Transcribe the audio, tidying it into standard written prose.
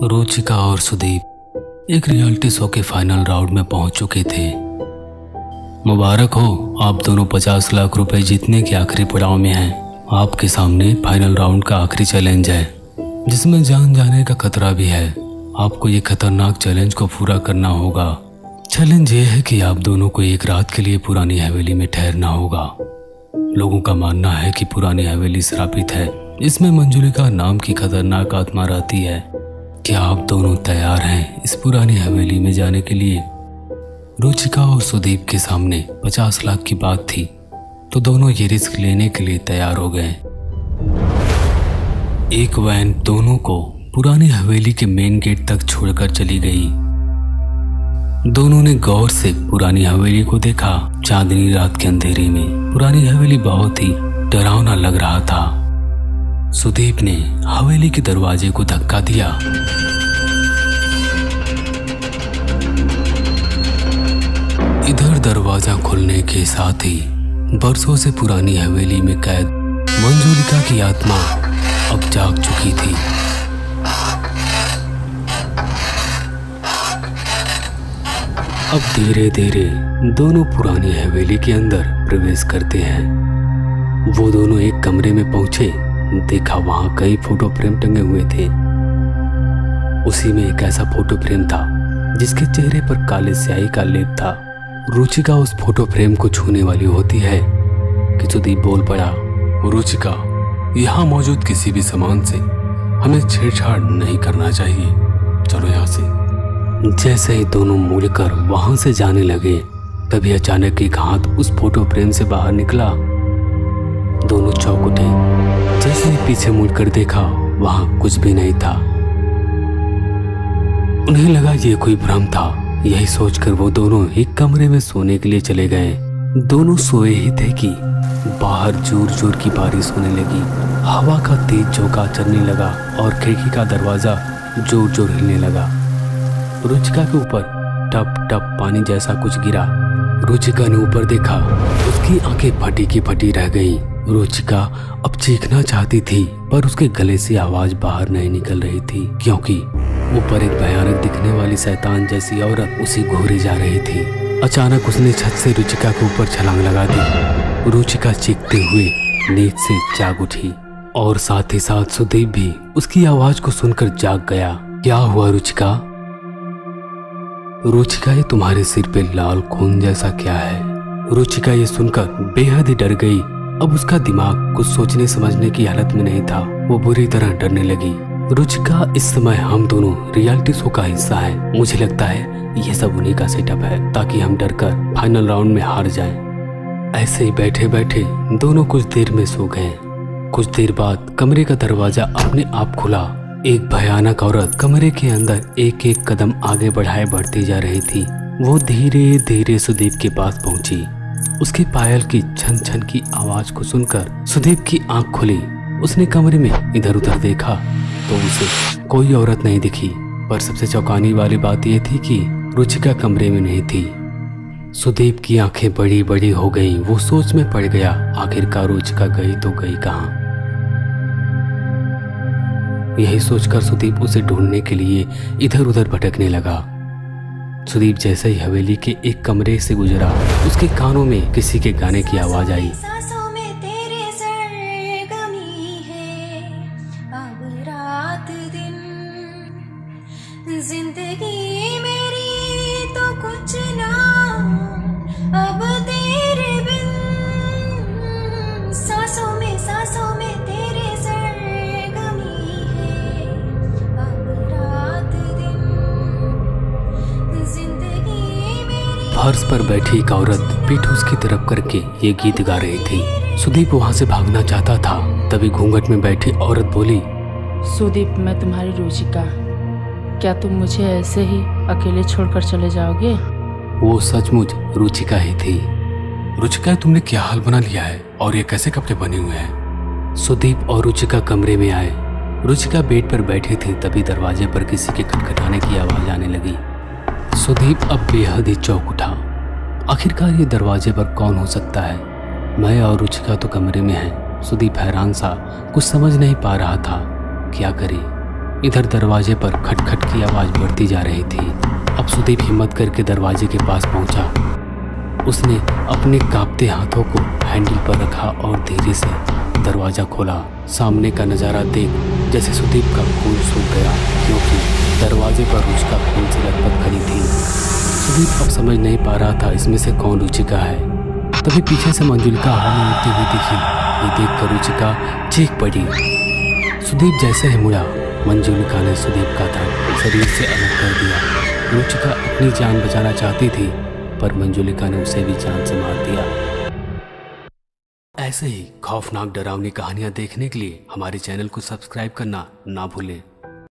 रुचिका और सुदीप एक reality show के फाइनल राउंड में पहुंच चुके थे। मुबारक हो, आप दोनों 50 लाख रुपए जीतने के आखिरी पड़ाव में हैं। आपके सामने फाइनल राउंड का आखिरी चैलेंज है, जिसमें जान जाने का खतरा भी है। आपको ये खतरनाक चैलेंज को पूरा करना होगा। चैलेंज ये है कि आप दोनों को एक रात के लिए पुरानी हवेली में ठहरना होगा। लोगों का मानना है कि पुरानी हवेली श्रापित है, इसमें मंजुलिका नाम की खतरनाक आत्मा रहती है। क्या आप दोनों तैयार हैं इस पुरानी हवेली में जाने के लिए? रुचिका और सुदीप के सामने 50 लाख की बात थी, तो दोनों ये रिस्क लेने के लिए तैयार हो गए। एक वैन दोनों को पुरानी हवेली के मेन गेट तक छोड़कर चली गई। दोनों ने गौर से पुरानी हवेली को देखा। चांदनी रात के अंधेरे में पुरानी हवेली बहुत ही डरावना लग रहा था। सुदीप ने हवेली के दरवाजे को धक्का दिया। इधर दरवाजा खुलने के साथ ही बरसों से पुरानी हवेली में कैद मंजुलिका की आत्मा अब जाग चुकी थी। अब धीरे धीरे दोनों पुरानी हवेली के अंदर प्रवेश करते हैं। वो दोनों एक कमरे में पहुंचे, देखा वहां कई फोटो फ्रेम टंगे हुए थे। उसी में एक ऐसा फोटो फ्रेम था जिसके चेहरे पर काले स्याही का लेप था। रुचिका उस फोटो फ्रेम को छूने वाली होती है कि सुदीप बोल पड़ा, रुचिका, यहाँ मौजूद किसी भी सामान से हमें छेड़छाड़ नहीं करना चाहिए, चलो यहाँ से। जैसे ही दोनों मुड़कर वहां से जाने लगे, तभी अचानक एक हाथ उस फोटो फ्रेम से बाहर निकला। दोनों चौंक उठे। जैसे ही पीछे मुड़कर देखा, वहां कुछ भी नहीं था। उन्हें लगा ये कोई भ्रम था। यही सोचकर वो दोनों एक कमरे में सोने के लिए चले गए। दोनों सोए ही थे कि बाहर जोर जोर की बारिश होने लगी। हवा का तेज झोंका चलने लगा और खिड़की का दरवाजा जोर जोर हिलने लगा। रुचिका के ऊपर टप टप पानी जैसा कुछ गिरा। रुचिका ने ऊपर देखा, उसकी आंखें फटी की फटी रह गईं। रुचिका अब चीखना चाहती थी, पर उसके गले से आवाज बाहर नहीं निकल रही थी, क्योंकि ऊपर एक भयानक दिखने वाली शैतान जैसी औरत उसे घूरी जा रही थी। अचानक उसने छत से रुचिका के ऊपर छलांग लगा दी। रुचिका चीखते हुए नींद से जाग उठी और साथ ही साथ सुदीप भी उसकी आवाज को सुनकर जाग गया। क्या हुआ रुचिका? रुचिका, ये तुम्हारे सिर पे लाल खून जैसा क्या है? रुचिका ये सुनकर बेहद ही डर गई। अब उसका दिमाग कुछ सोचने समझने की हालत में नहीं था। वो बुरी तरह डरने लगी। रुचिका, इस समय हम दोनों रियलिटी शो का हिस्सा हैं। मुझे लगता है ये सब उन्हीं का सेटअप है, ताकि हम डरकर फाइनल राउंड में हार जाएं। ऐसे ही बैठे बैठे दोनों कुछ देर में सो गए। कुछ देर बाद कमरे का दरवाजा अपने आप खुला। एक भयानक औरत कमरे के अंदर एक एक कदम आगे बढ़ाए बढ़ती जा रही थी। वो धीरे धीरे सुदीप के पास पहुंची। उसके पायल की छन छन की आवाज को सुनकर सुदीप की आंख खुली। उसने कमरे में इधर उधर देखा तो उसे कोई औरत नहीं दिखी, पर सबसे चौंकाने वाली बात यह थी कि रुचिका कमरे में नहीं थी। सुदीप की आंखें बड़ी बड़ी हो गईं। वो सोच में पड़ गया, आखिरकार रुचिका गई तो गई कहाँ? यही सोचकर सुदीप उसे ढूंढने के लिए इधर उधर भटकने लगा। सुदीप जैसे ही हवेली के एक कमरे से गुजरा, उसके कानों में किसी के गाने की आवाज आई। जिंदगी मेरी तो कुछ ना अब तेरे बिन, सांसों में तेरे सरगमी है, अब रात दिन जिंदगी मेरी। फर्श पर बैठी एक औरत पीठ उसकी तरफ करके ये गीत गा रही थी। सुदीप वहां से भागना चाहता था, तभी घूंघट में बैठी औरत बोली, सुदीप, मैं तुम्हारी रुचिका, क्या तुम मुझे ऐसे ही अकेले छोड़कर चले जाओगे? वो सचमुच रुचिका ही थी। रुचिका, तुमने क्या हाल बना लिया है और ये कैसे कपड़े बने हुए हैं? सुदीप और रुचिका कमरे में आए। रुचिका बेड पर बैठी थी, तभी दरवाजे पर किसी के खटखटाने की आवाज आने लगी। सुदीप अब बेहद ही चौंक उठा। आखिरकार ये दरवाजे पर कौन हो सकता है? मैं और रुचिका तो कमरे में हैं। सुदीप हैरान सा कुछ समझ नहीं पा रहा था। क्या करे? इधर दरवाजे पर खटखट की आवाज बढ़ती जा रही थी। अब सुदीप हिम्मत करके दरवाजे के पास पहुंचा। उसने अपने कांपते हाथों को हैंडल पर रखा और धीरे से दरवाजा खोला। सामने का नज़ारा देख जैसे सुदीप का खून सूख गया, क्योंकि दरवाजे पर रुचिका खून से लटपट खड़ी थी। सुदीप अब समझ नहीं पा रहा था इसमें से कौन रुचिका है। तभी पीछे से मंजुलिका हवा में उड़ती हुई दिखी। ये देखकर रुचिका चीख पड़ी। सुदीप जैसे ही मुड़ा, मंजुलिका ने सुदीप का धड़ शरीर से अलग कर दिया। रुचिका अपनी जान बचाना चाहती थी, पर मंजुलिका ने उसे भी जान से मार दिया। ऐसे ही खौफनाक डरावनी कहानियां देखने के लिए हमारे चैनल को सब्सक्राइब करना ना भूलें।